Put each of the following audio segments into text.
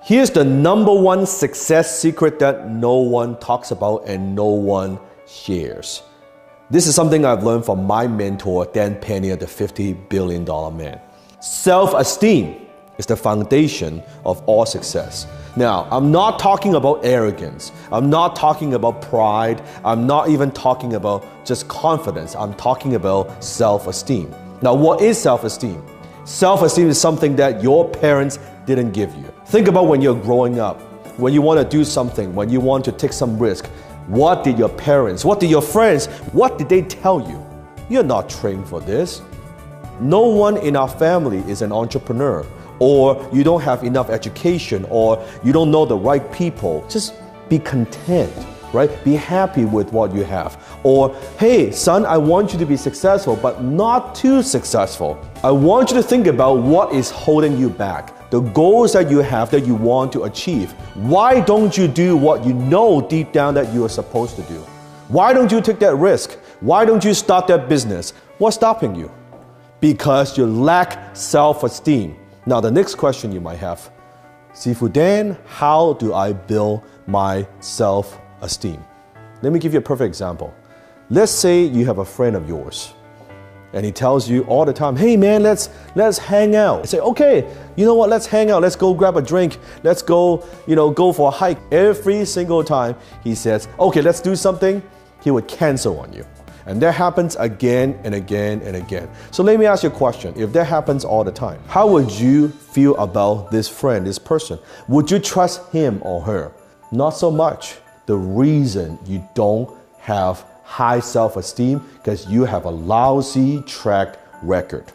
Here's the number one success secret that no one talks about and no one shares. This is something I've learned from my mentor, Dan Pena, the $50 billion man. Self-esteem is the foundation of all success. Now, I'm not talking about arrogance. I'm not talking about pride. I'm not even talking about just confidence. I'm talking about self-esteem. Now, what is self-esteem? Self-esteem is something that your parents didn't give you. Think about when you're growing up, when you want to do something, when you want to take some risk. What did your parents, what did your friends, what did they tell you? You're not trained for this. No one in our family is an entrepreneur, or you don't have enough education, or you don't know the right people. Just be content, right? Be happy with what you have. Or, hey, son, I want you to be successful, but not too successful. I want you to think about what is holding you back. The goals that you have that you want to achieve. Why don't you do what you know deep down that you are supposed to do? Why don't you take that risk? Why don't you start that business? What's stopping you? Because you lack self-esteem. Now, the next question you might have, Sifu Dan, how do I build my self-esteem? Let me give you a perfect example. Let's say you have a friend of yours, and he tells you all the time, hey man, let's hang out. I say, okay, you know what, let's hang out, let's go grab a drink, let's go, go for a hike. Every single time he says, okay, let's do something, he would cancel on you. And that happens again and again and again. So let me ask you a question. If that happens all the time, how would you feel about this friend, this person? Would you trust him or her? Not so much. The reason you don't have high self-esteem because you have a lousy track record.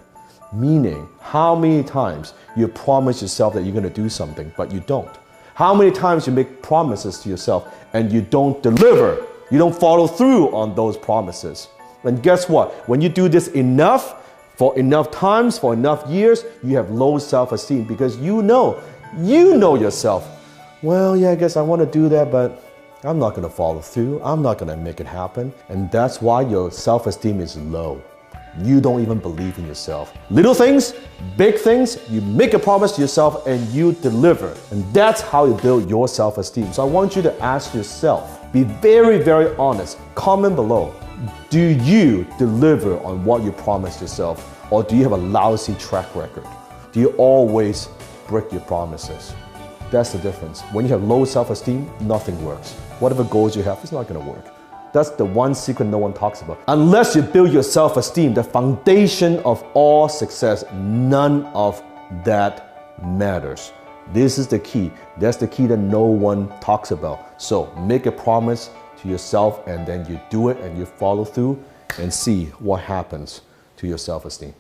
Meaning, how many times you promise yourself that you're going to do something, but you don't? How many times you make promises to yourself and you don't deliver? You don't follow through on those promises. And guess what? When you do this enough, for enough times, for enough years, you have low self-esteem because you know yourself. Well, yeah, I guess I want to do that, but I'm not going to follow through. I'm not going to make it happen. And that's why your self-esteem is low. You don't even believe in yourself. Little things, big things, you make a promise to yourself and you deliver. And that's how you build your self-esteem. So I want you to ask yourself, be very, very honest. Comment below. Do you deliver on what you promised yourself? Or do you have a lousy track record? Do you always break your promises? That's the difference. When you have low self-esteem, nothing works. Whatever goals you have, it's not going to work. That's the one secret no one talks about. Unless you build your self-esteem, the foundation of all success, none of that matters. This is the key. That's the key that no one talks about. So make a promise to yourself and then you do it and you follow through and see what happens to your self-esteem.